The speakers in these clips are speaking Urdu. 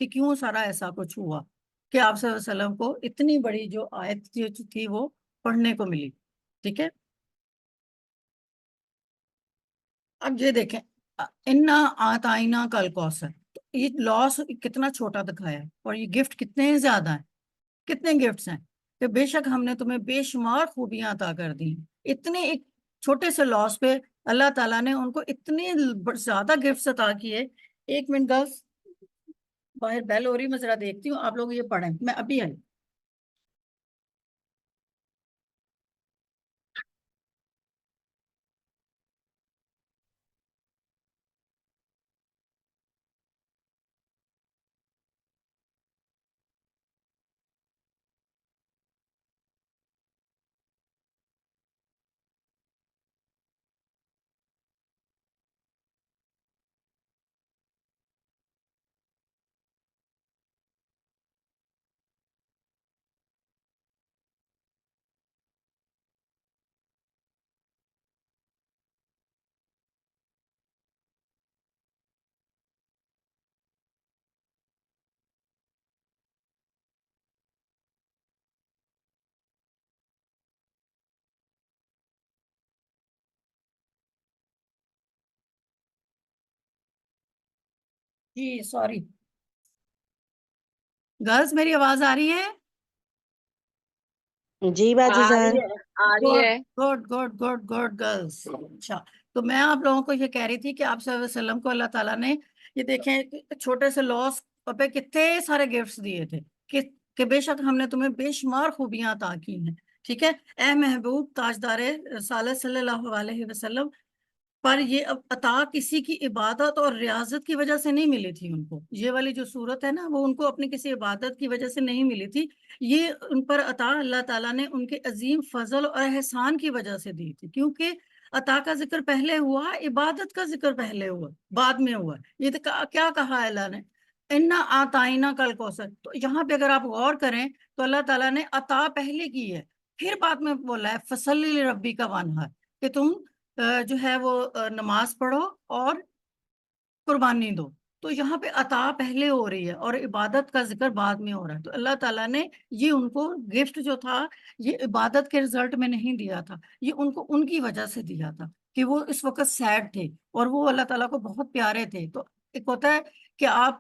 کہ کیوں سارا ایسا کچھ ہوا کہ آپ صلی اللہ علیہ وسلم کو اتنی بڑی جو آیت جو تھی وہ پڑھنے کو ملی. ٹھیک ہے, اب یہ دیکھیں, انا آتائنا کل کوثر, یہ لاس کتنا چھوٹا دکھایا ہے, اور یہ گفٹ کتنے زیادہ ہیں, کتنے گفٹس ہیں کہ بے شک ہم نے تمہیں بے شمار خوبیاں عطا کر دی. اتنے ایک چھوٹے سے لاس پہ اللہ تعالیٰ نے ان کو اتنے زیادہ گفٹس عطا کیے. 1 منٹ گرلس, باہر بیل ہو رہی, میں ذرا دیکھتی ہوں, آپ لوگ یہ پڑھیں, میں ابھی آئی. جی سوری گرلس, میری آواز آ رہی ہے؟ جی باجی آ جان. رہی ہے آ رہی ہے. Good good good good girls. اچھا, تو میں آپ لوگوں کو یہ کہہ رہی تھی کہ آپ صلی اللہ علیہ وسلم کو اللہ تعالیٰ نے یہ دیکھیں چھوٹے سے لاس پہ کتنے سارے گفٹس دیے تھے کہ بے شک ہم نے تمہیں بے شمار خوبیاں عطا کی ہیں. ٹھیک ہے, اے محبوب تاجدار رسالت صلی اللہ علیہ وسلم, پر یہ اب عطا کسی کی عبادت اور ریاضت کی وجہ سے نہیں ملی تھی ان کو. یہ والی جو صورت ہے نا, وہ ان کو اپنی کسی عبادت کی وجہ سے نہیں ملی تھی. یہ ان پر عطا اللہ تعالیٰ نے ان کے عظیم فضل اور احسان کی وجہ سے دی تھی, کیونکہ عطا کا ذکر پہلے ہوا, عبادت کا ذکر پہلے ہوا, بعد میں ہوا. یہ تو کیا کہا ہے اللہ نے, انا آتائنا کل کوثر. تو یہاں پہ اگر آپ غور کریں تو اللہ تعالیٰ نے عطا پہلے کی ہے, پھر بعد میں بولا ہے فصلی لربی کا وانحر, کہ تم جو ہے وہ نماز پڑھو اور قربانی دو. تو یہاں پہ عطا پہلے ہو رہی ہے اور عبادت کا ذکر بعد میں ہو رہا ہے. تو اللہ تعالیٰ نے یہ ان کو گفٹ جو تھا یہ عبادت کے رزلٹ میں نہیں دیا تھا, یہ ان کو ان کی وجہ سے دیا تھا کہ وہ اس وقت سیڈ تھے اور وہ اللہ تعالیٰ کو بہت پیارے تھے. تو ایک ہوتا ہے کہ آپ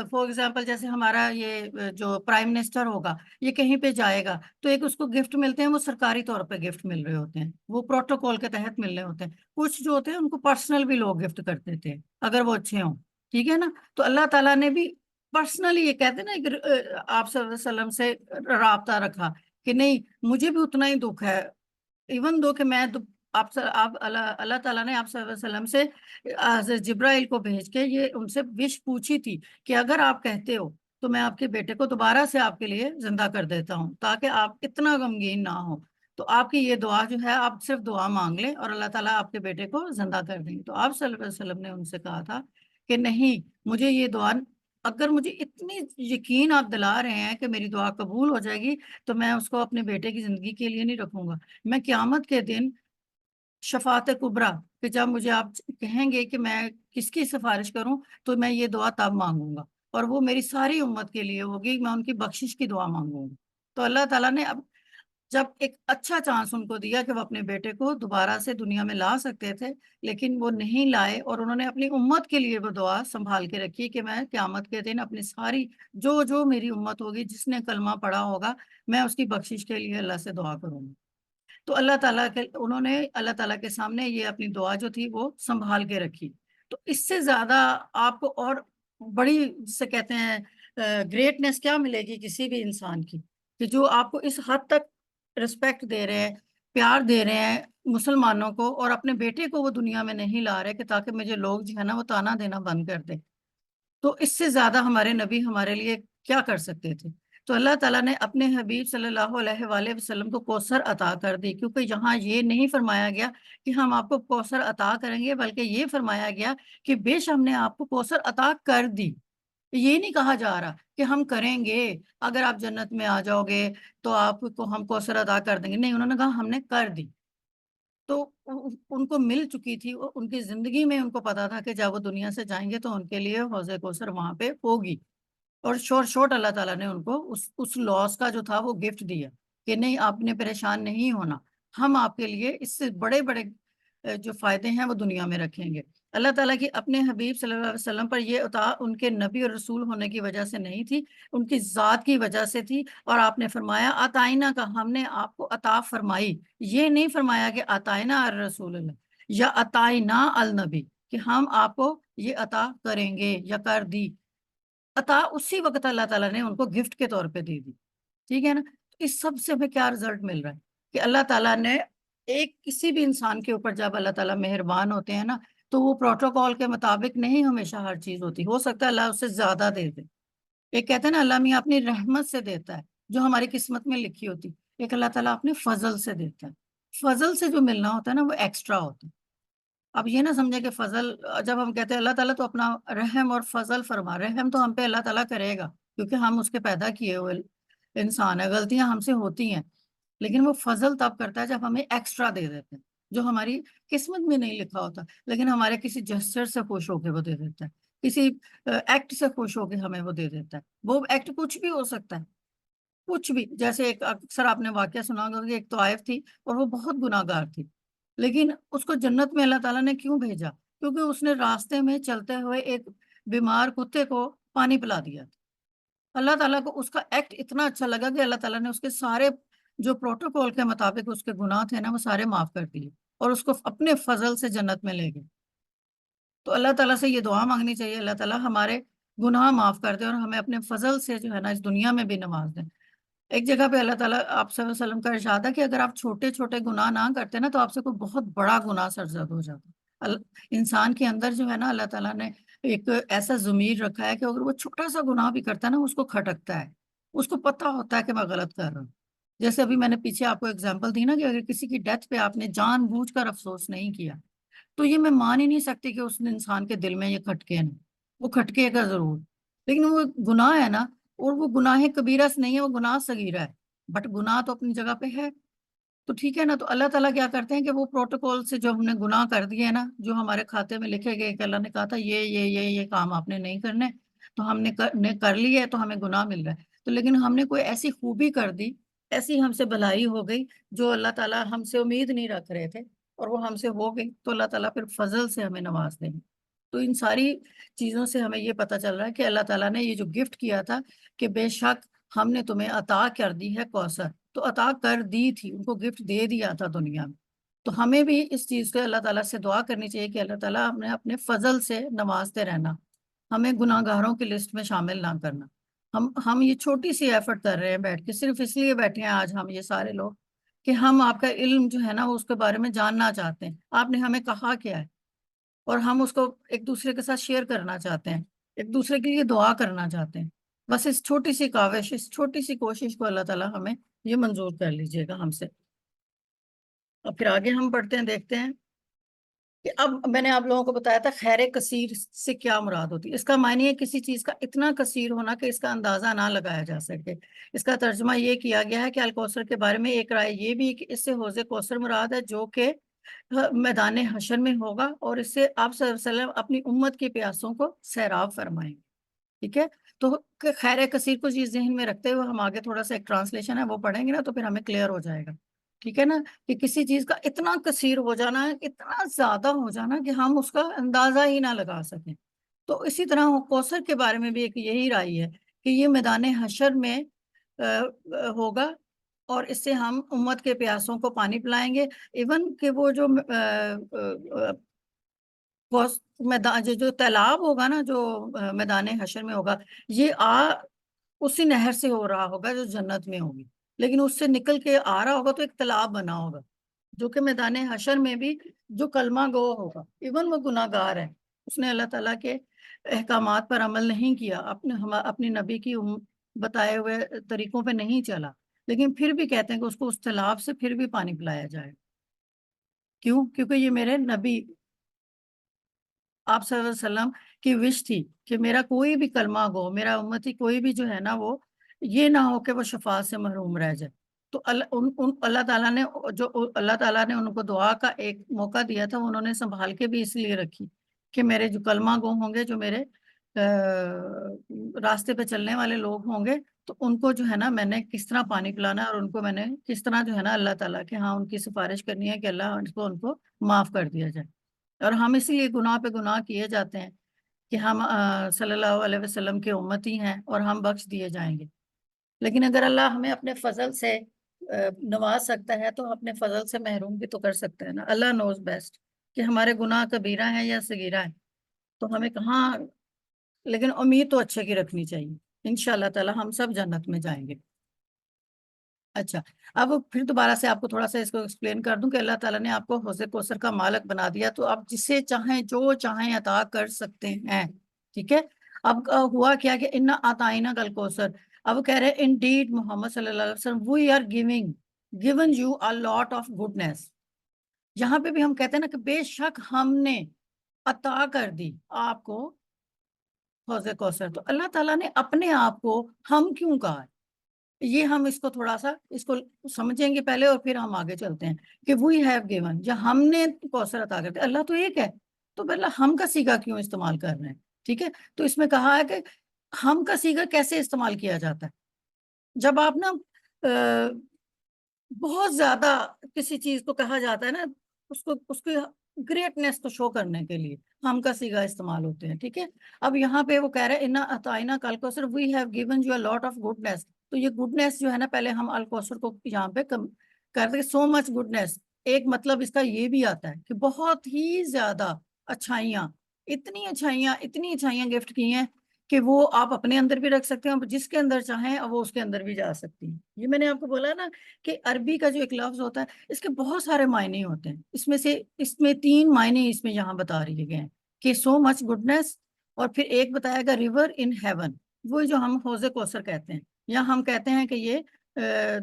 فور ایگزامپل جیسے ہمارا یہ جو پرائم منسٹر ہوگا, یہ کہیں پہ جائے گا تو ایک اس کو گفٹ ملتے ہیں, وہ سرکاری طور پہ گفٹ مل رہے ہوتے ہیں, وہ پروٹوکول کے تحت مل رہے ہوتے ہیں. کچھ جو ہوتے ہیں ان کو پرسنل بھی لوگ گفٹ کرتے تھے اگر وہ اچھے ہوں. ٹھیک ہے نا, تو اللہ تعالیٰ نے بھی پرسنلی یہ کہتے ہیں نا آپ صلی اللہ علیہ وسلم سے رابطہ رکھا کہ نہیں مجھے بھی اتنا ہی دکھ ہے, ایون دو کہ میں آپ اللہ تعالیٰ نے آپ صلی اللہ علیہ وسلم سے حضرت جبرائیل کو بھیج کے یہ ان سے وش پوچھی تھی کہ اگر آپ کہتے ہو تو میں آپ کے بیٹے کو دوبارہ سے آپ کے لیے زندہ کر دیتا ہوں تاکہ آپ اتنا غمگین نہ ہو. تو آپ کی یہ دعا جو ہے, آپ صرف دعا مانگ لیں اور اللہ تعالیٰ آپ کے بیٹے کو زندہ کر دیں گے. تو آپ صلی اللہ علیہ وسلم نے ان سے کہا تھا کہ نہیں, مجھے یہ دعا, اگر مجھے اتنی یقین آپ دلا رہے ہیں کہ میری دعا قبول ہو جائے گی تو میں اس کو اپنے بیٹے کی زندگی کے لیے نہیں رکھوں گا. میں قیامت کے دن شفاعت کبریٰ کہ جب مجھے آپ کہیں گے کہ میں کس کی سفارش کروں تو میں یہ دعا تب مانگوں گا, اور وہ میری ساری امت کے لیے ہوگی, میں ان کی بخشش کی دعا مانگوں گا. تو اللہ تعالیٰ نے اب جب ایک اچھا چانس ان کو دیا کہ وہ اپنے بیٹے کو دوبارہ سے دنیا میں لا سکتے تھے, لیکن وہ نہیں لائے, اور انہوں نے اپنی امت کے لیے وہ دعا سنبھال کے رکھی کہ میں قیامت کے دن اپنی ساری جو میری امت ہوگی جس نے کلمہ پڑھا ہوگا میں اس کی بخشش کے لیے اللہ سے دعا کروں گا. تو اللہ تعالیٰ کے انہوں نے اللہ تعالیٰ کے سامنے یہ اپنی دعا جو تھی وہ سنبھال کے رکھی. تو اس سے زیادہ آپ کو اور بڑی جسے کہتے ہیں گریٹنس کیا ملے گی کسی بھی انسان کی, کہ جو آپ کو اس حد تک رسپیکٹ دے رہے ہیں, پیار دے رہے ہیں مسلمانوں کو, اور اپنے بیٹے کو وہ دنیا میں نہیں لا رہے کہ تاکہ مجھے لوگ جو ہے نا وہ تانا دینا بند کر دیں. تو اس سے زیادہ ہمارے نبی ہمارے لیے کیا کر سکتے تھے. تو اللہ تعالیٰ نے اپنے حبیب صلی اللہ علیہ وآلہ وسلم کو کوثر عطا کر دی, کیونکہ یہاں یہ نہیں فرمایا گیا کہ ہم آپ کو کوثر عطا کریں گے, بلکہ یہ فرمایا گیا کہ بے شک ہم نے آپ کو کوثر عطا کر دی. یہ نہیں کہا جا رہا کہ ہم کریں گے, اگر آپ جنت میں آ جاؤ گے تو آپ کو ہم کوثر عطا کر دیں گے. نہیں, انہوں نے کہا ہم نے کر دی. تو ان کو مل چکی تھی, ان کی زندگی میں ان کو پتا تھا کہ جب وہ دنیا سے جائیں گے تو ان کے لیے حوض کوثر وہاں پہ ہوگی. اور شورٹ اللہ تعالیٰ نے ان کو اس لاس کا جو تھا وہ گفٹ دیا کہ نہیں آپ نے پریشان نہیں ہونا، ہم آپ کے لیے اس سے بڑے بڑے جو فائدے ہیں وہ دنیا میں رکھیں گے۔ اللہ تعالیٰ کی اپنے حبیب صلی اللہ علیہ وسلم پر یہ عطا ان کے نبی اور رسول ہونے کی وجہ سے نہیں تھی، ان کی ذات کی وجہ سے تھی۔ اور آپ نے فرمایا عطائنا کا، ہم نے آپ کو عطا فرمائی، یہ نہیں فرمایا کہ عطائنا الرسول اللہ یا عطائنا النبی کہ ہم آپ کو یہ عطا کریں گے یا کر دی۔ عطا اسی وقت اللہ تعالیٰ نے ان کو گفٹ کے طور پہ دے دی، ٹھیک ہے نا۔ تو اس سب سے ہمیں کیا رزلٹ مل رہا ہے کہ اللہ تعالیٰ نے ایک کسی بھی انسان کے اوپر جب اللہ تعالیٰ مہربان ہوتے ہیں نا تو وہ پروٹوکول کے مطابق نہیں ہمیشہ ہر چیز ہوتی، ہو سکتا ہے اللہ اس سے زیادہ دے دے۔ ایک کہتے ہیں نا اللہ میاں اپنی رحمت سے دیتا ہے جو ہماری قسمت میں لکھی ہوتی، ایک اللہ تعالیٰ اپنے فضل سے دیتا ہے۔ فضل سے جو ملنا ہوتا ہے نا وہ ایکسٹرا ہوتا ہے۔ اب یہ نہ سمجھے کہ فضل، جب ہم کہتے ہیں اللہ تعالیٰ تو اپنا رحم اور فضل فرما، رحم تو ہم پہ اللہ تعالیٰ کرے گا کیونکہ ہم اس کے پیدا کیے ہوئے انسان ہیں، غلطیاں ہم سے ہوتی ہیں، لیکن وہ فضل تب کرتا ہے جب ہمیں ایکسٹرا دے دیتے ہیں جو ہماری قسمت میں نہیں لکھا ہوتا، لیکن ہمارے کسی جسچر سے خوش ہو کے وہ دے دیتا ہے، کسی ایکٹ سے خوش ہو کے ہمیں وہ دے دیتا ہے۔ وہ ایکٹ کچھ بھی ہو سکتا ہے، کچھ بھی، جیسے ایک اکثر آپ نے واقعہ سنا ہوگا کہ ایک طائف تھی اور وہ بہت گناہ گار تھی، لیکن اس کو جنت میں اللہ تعالیٰ نے کیوں بھیجا؟ کیونکہ اس نے راستے میں چلتے ہوئے ایک بیمار کتے کو پانی پلا دیا تھا۔ اللہ تعالیٰ کو اس کا ایکٹ اتنا اچھا لگا کہ اللہ تعالیٰ نے اس کے سارے جو پروٹوکول کے مطابق اس کے گناہ تھے نا وہ سارے معاف کر دیے اور اس کو اپنے فضل سے جنت میں لے گئے۔ تو اللہ تعالیٰ سے یہ دعا مانگنی چاہیے اللہ تعالیٰ ہمارے گناہ معاف کر دے اور ہمیں اپنے فضل سے جو ہے نا اس دنیا میں بھی نواز دیں۔ ایک جگہ پہ اللہ تعالیٰ آپ صلی اللہ علیہ وسلم کا ارشاد ہے کہ اگر آپ چھوٹے چھوٹے گناہ نہ کرتے نا تو آپ سے کوئی بہت بڑا گناہ سرزد ہو جاتا۔ انسان کے اندر جو ہے نا اللہ تعالیٰ نے ایک ایسا ضمیر رکھا ہے کہ اگر وہ چھوٹا سا گناہ بھی کرتا ہے نا اس کو کھٹکتا ہے، اس کو پتہ ہوتا ہے کہ میں غلط کر رہا ہوں۔ جیسے ابھی میں نے پیچھے آپ کو اگزامپل دی نا کہ اگر کسی کی ڈیتھ پہ آپ نے جان بوجھ کر افسوس نہیں کیا تو یہ میں مان ہی نہیں سکتی کہ اس انسان کے دل میں یہ کھٹکے نہیں، وہ کھٹکے گا ضرور، لیکن وہ گناہ ہے نا، اور وہ گناہ کبیرہ سے نہیں ہے، وہ گناہ صغیرہ ہے، بٹ گناہ تو اپنی جگہ پہ ہے۔ تو ٹھیک ہے نا، تو اللہ تعالیٰ کیا کرتے ہیں کہ وہ پروٹوکول سے جو ہم نے گناہ کر دیے نا، جو ہمارے کھاتے میں لکھے گئے کہ اللہ نے کہا تھا یہ کام آپ نے نہیں کرنے، تو ہم نے کر لی ہے تو ہمیں گناہ مل رہا ہے، تو لیکن ہم نے کوئی ایسی خوبی کر دی، ایسی ہم سے بھلائی ہو گئی جو اللہ تعالیٰ ہم سے امید نہیں رکھ رہے تھے اور وہ ہم سے ہو گئی، تو اللہ تعالیٰ پھر فضل سے ہمیں نواز دیں گے۔ تو ان ساری چیزوں سے ہمیں یہ پتہ چل رہا ہے کہ اللہ تعالیٰ نے یہ جو گفٹ کیا تھا کہ بے شک ہم نے تمہیں عطا کر دی ہے کوثر، تو عطا کر دی تھی، ان کو گفٹ دے دیا تھا دنیا میں۔ تو ہمیں بھی اس چیز کو اللہ تعالیٰ سے دعا کرنی چاہیے کہ اللہ تعالیٰ ہم نے اپنے فضل سے نوازتے رہنا، ہمیں گناہ گاروں کی لسٹ میں شامل نہ کرنا۔ ہم یہ چھوٹی سی ایفرٹ کر رہے ہیں بیٹھ کے، صرف اس لیے بیٹھے ہیں آج ہم یہ سارے لوگ کہ ہم آپ کا علم جو ہے نا اس کے بارے میں جاننا چاہتے ہیں، آپ نے ہمیں کہا کیا ہے، اور ہم اس کو ایک دوسرے کے ساتھ شیئر کرنا چاہتے ہیں، ایک دوسرے کے لیے دعا کرنا چاہتے ہیں۔ بس اس چھوٹی سی کاوش، اس چھوٹی سی کوشش کو اللہ تعالیٰ ہمیں یہ منظور کر لیجئے گا ہم سے۔ اب پھر آگے ہم پڑھتے ہیں، دیکھتے ہیں کہ اب میں نے آپ لوگوں کو بتایا تھا خیر کثیر سے کیا مراد ہوتی ہے۔ اس کا معنی ہے کسی چیز کا اتنا کثیر ہونا کہ اس کا اندازہ نہ لگایا جا سکے۔ اس کا ترجمہ یہ کیا گیا ہے کہ الکوثر کے بارے میں ایک رائے یہ بھی کہ اس سے حوض کوثر مراد ہے جو کہ میدان حشر میں ہوگا، اور اس سے آپ صلی اللہ علیہ وسلم اپنی امت کی پیاسوں کو سیراب فرمائیں گے، ٹھیک ہے۔ تو خیر کثیر کو چیز ذہن میں رکھتے ہوئے ہم آگے تھوڑا سا ایک ٹرانسلیشن ہے وہ پڑھیں گے نا تو پھر ہمیں کلیئر ہو جائے گا، ٹھیک ہے نا، کہ کسی چیز کا اتنا کثیر ہو جانا، اتنا زیادہ ہو جانا کہ ہم اس کا اندازہ ہی نہ لگا سکیں۔ تو اسی طرح کوثر کے بارے میں بھی ایک یہی رائے ہے کہ یہ میدان حشر میں ہوگا، اور اس سے ہم امت کے پیاسوں کو پانی پلائیں گے۔ ایون کہ وہ جو میدان جو تالاب ہوگا نا، جو میدان حشر میں ہوگا، یہ اسی نہر سے ہو رہا ہوگا جو جنت میں ہوگی، لیکن اس سے نکل کے آ رہا ہوگا تو ایک تالاب بنا ہوگا جو کہ میدان حشر میں بھی جو کلمہ گو ہوگا، ایون وہ گناہ گار ہے، اس نے اللہ تعالیٰ کے احکامات پر عمل نہیں کیا، اپنی نبی کی بتائے ہوئے طریقوں پہ نہیں چلا، لیکن پھر بھی کہتے ہیں کہ اس کو اس تالاب سے پھر بھی پانی پلایا جائے۔ کیوں؟ کیونکہ یہ میرے نبی آپ صلی اللہ علیہ وسلم کی وش تھی کہ میرا کوئی بھی کلمہ گو، میرا امتی کوئی بھی جو ہے نا وہ یہ نہ ہو کہ وہ شفاعت سے محروم رہ جائے۔ تو اللہ تعالیٰ نے ان کو دعا کا ایک موقع دیا تھا، انہوں نے سنبھال کے بھی اس لیے رکھی کہ میرے جو کلمہ گو ہوں گے، جو میرے راستے پہ چلنے والے لوگ ہوں گے تو ان کو جو ہے نا میں نے کس طرح پانی پلانا ہے، اور ان کو میں نے کس طرح جو ہے نا اللہ تعالیٰ کے ہاں ان کی سفارش کرنی ہے کہ اللہ ان کو معاف کر دیا جائے۔ اور ہم اسی لیے گناہ پہ گناہ کیے جاتے ہیں کہ ہم صلی اللہ علیہ وسلم کے امتی ہیں اور ہم بخش دیے جائیں گے۔ لیکن اگر اللہ ہمیں اپنے فضل سے نواز سکتا ہے تو اپنے فضل سے محروم بھی تو کر سکتا ہے نا۔ اللہ نوز بیسٹ کہ ہمارے گناہ کبیرہ ہیں یا صغیرہ ہیں، تو ہمیں کہاں، لیکن امید تو اچھے کی رکھنی چاہیے، انشاءاللہ تعالی ہم سب جنت میں جائیں گے۔ اچھا، اب پھر دوبارہ سے آپ کو تھوڑا سا اس کو ایکسپلین کر دوں کہ اللہ تعالیٰ نے آپ کو حوض کوثر کا مالک بنا دیا، تو آپ جسے چاہیں جو چاہیں عطا کر سکتے ہیں، ٹھیک ہے۔ اب ہوا کیا کہ انا آتائنا کل کوثر، اب کہہ رہے انڈیڈ محمد صلی اللہ علیہ وسلم we are given you a lot of goodness۔ یہاں پہ بھی ہم کہتے ہیں نا کہ بے شک ہم نے عطا کر دی آپ کو حوض کوثر، تو اللہ تعالیٰ نے اپنے آپ کو ہم کیوں کہا ہے؟ یہ ہم اس کو تھوڑا سا اس کو سمجھیں گے پہلے اور پھر ہم آگے چلتے ہیں کہ وی ہیو گیون، جب ہم نے کوثر عطا کر دیا، اللہ تو ایک ہے، تو پہلا ہم کا سیگا کیوں استعمال کر رہے ہیں؟ ٹھیک ہے، تو اس میں کہا ہے کہ ہم کا سیگا کیسے استعمال کیا جاتا ہے؟ جب آپ نا بہت زیادہ کسی چیز کو کہا جاتا ہے نا، اس کی گریٹنس کو شو کرنے کے لیے ہم کا سیگا استعمال ہوتے ہیں، ٹھیک ہے۔ اب یہاں پہ وہ کہہ رہے ہیں انا اطعنا کل کوثر we have given you a lot of goodness، تو یہ گڈنس جو ہے نا پہلے ہم الکوثر کو یہاں پہ کر دیں سو مچ گڈنس، ایک مطلب اس کا یہ بھی آتا ہے کہ بہت ہی زیادہ اچھائیاں، اتنی اچھائیاں گفٹ کی ہیں کہ وہ آپ اپنے اندر بھی رکھ سکتے ہیں، جس کے اندر چاہیں وہ اس کے اندر بھی جا سکتی ہیں۔ یہ میں نے آپ کو بولا نا کہ عربی کا جو ایک لفظ ہوتا ہے اس کے بہت سارے معنی ہوتے ہیں، اس میں 3 معنی اس میں یہاں بتا رہے گئے ہیں کہ سو مچ گڈنس، اور پھر ایک بتایا گا ریور ان ہیون، وہ جو ہم حوض کوثر کہتے ہیں، یا ہم کہتے ہیں کہ یہ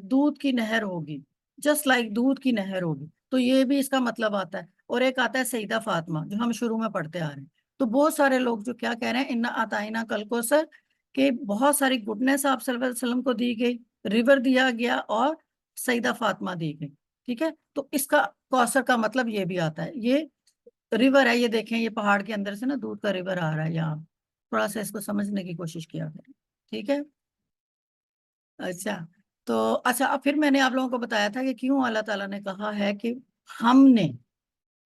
دودھ کی نہر ہوگی، جسٹ لائک دودھ کی نہر ہوگی، تو یہ بھی اس کا مطلب آتا ہے۔ اور ایک آتا ہے سیدہ فاطمہ جو ہم شروع میں پڑھتے آ رہے ہیں، تو بہت سارے لوگ جو کیا کہہ رہے ہیں انا آتائنا کل کوثر، کہ بہت ساری گڈنس آپ صلی اللہ علیہ وسلم کو دی گئی، ریور دیا گیا اور سیدہ فاطمہ دی گئی، ٹھیک ہے۔ تو اس کا کوثر کا مطلب یہ بھی آتا ہے، یہ ریور ہے، یہ دیکھیں یہ پہاڑ کے اندر سے نا دودھ کا ریور آ رہا ہے یہاں، تھوڑا سا اس کو سمجھنے کی کوشش کیا کریں، ٹھیک ہے۔ اچھا، تو اچھا اب پھر میں نے آپ لوگوں کو بتایا تھا کہ کیوں اللہ تعالیٰ نے کہا ہے کہ ہم نے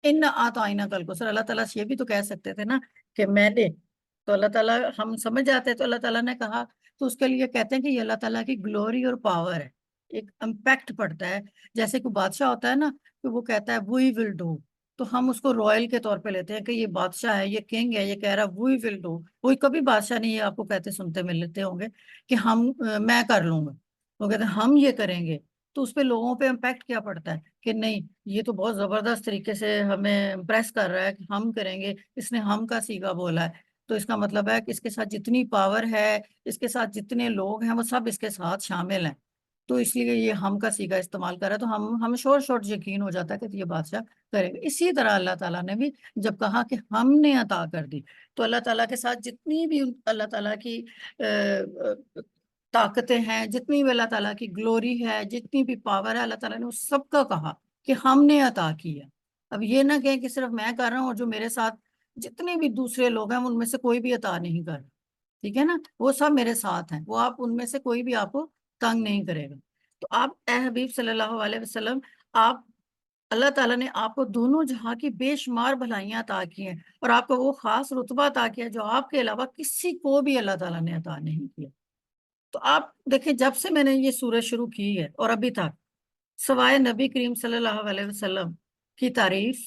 ان آتائنا کل کوثر، اللہ تعالیٰ سے یہ بھی تو کہہ سکتے تھے نا کہ میں نے، تو اللہ تعالیٰ ہم سمجھ جاتے تو اللہ تعالیٰ نے کہا، تو اس کے لیے کہتے ہیں کہ یہ اللہ تعالیٰ کی گلوری اور پاور ہے، ایک امپیکٹ پڑتا ہے، جیسے کوئی بادشاہ ہوتا ہے نا کہ وہ کہتا ہے وی ول ڈو، تو ہم اس کو رائل کے طور پہ لیتے ہیں کہ یہ بادشاہ ہے، یہ کنگ ہے، یہ کہہ رہا ہے وی ول ڈو۔ کوئی کبھی بادشاہ نہیں ہے آپ کو کہتے سنتے مل لیتے ہوں گے کہ میں کر لوں گا، وہ کہتے ہیں ہم یہ کریں گے، تو اس پہ لوگوں پہ امپیکٹ کیا پڑتا ہے کہ نہیں یہ تو بہت زبردست طریقے سے ہمیں امپریس کر رہا ہے کہ ہم کریں گے، اس نے ہم کا سیگا بولا ہے، تو اس کا مطلب ہے کہ اس کے ساتھ جتنی پاور ہے، اس کے ساتھ جتنے لوگ ہیں وہ سب اس کے ساتھ شامل ہیں، تو اس لیے یہ ہم کا سیگا استعمال کر رہا ہے، تو ہم شورٹ یقین ہو جاتا ہے کہ یہ بادشاہ کرے گا۔ اسی طرح اللہ تعالیٰ نے بھی جب کہا کہ ہم نے عطا کر دی، تو اللہ تعالیٰ کے ساتھ جتنی بھی اللہ تعالیٰ کی طاقتیں ہیں، جتنی بھی اللہ تعالیٰ کی گلوری ہے، جتنی بھی پاور ہے، اللہ تعالیٰ نے اس سب کا کہا کہ ہم نے عطا کیا۔ اب یہ نہ کہیں کہ صرف میں کر رہا ہوں اور جو میرے ساتھ جتنے بھی دوسرے لوگ ہیں ان میں سے کوئی بھی عطا نہیں کر رہا، ٹھیک ہے نا، وہ سب میرے ساتھ ہیں، وہ آپ ان میں سے کوئی بھی آپ کو تنگ نہیں کرے گا۔ تو آپ اے حبیب صلی اللہ علیہ وسلم، آپ اللہ تعالیٰ نے آپ کو دونوں جہاں کی بے شمار بھلائیاں عطا کی ہیں، اور آپ کو وہ خاص رتبہ عطا کیا جو آپ کے علاوہ کسی کو بھی اللہ تعالیٰ نے عطا نہیں کیا۔ تو آپ دیکھیں جب سے میں نے یہ سورج شروع کی ہے اور ابھی تک سوائے نبی کریم صلی اللہ علیہ وسلم کی تعریف،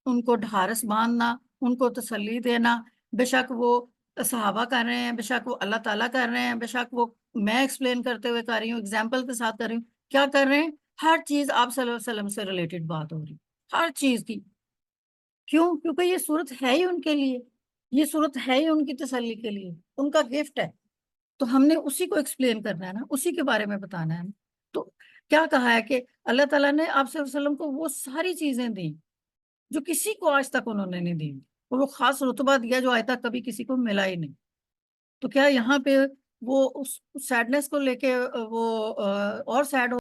ان کو ڈھارس باندھنا، ان کو تسلی دینا، بے شک وہ صحابہ کر رہے ہیں، بے شک وہ اللہ تعالیٰ کر رہے ہیں، بے شک وہ میں ایکسپلین کرتے ہوئے کر رہی ہوں، اگزامپل کے ساتھ کر رہی ہوں، کیا کر رہے ہیں؟ ہر چیز آپ صلی اللہ علیہ وسلم سے ریلیٹڈ بات ہو رہی، ہر چیز کی۔ کیوں؟ کیونکہ یہ صورت ہے ہی ان کے لیے، یہ صورت ہے ہی ان کی تسلی کے لیے، ان کا گفٹ ہے، تو ہم نے اسی کو ایکسپلین کرنا ہے نا، اسی کے بارے میں بتانا ہے۔ تو کیا کہا ہے کہ اللہ تعالیٰ نے آپ صلی اللہ علیہ وسلم کو وہ ساری چیزیں دیں جو کسی کو آج تک انہوں نے نہیں دی، اور وہ خاص رتبہ دیا جو آج تک کبھی کسی کو ملا ہی نہیں۔ تو کیا یہاں پہ وہ اس سیڈنس کو لے کے وہ اور سیڈ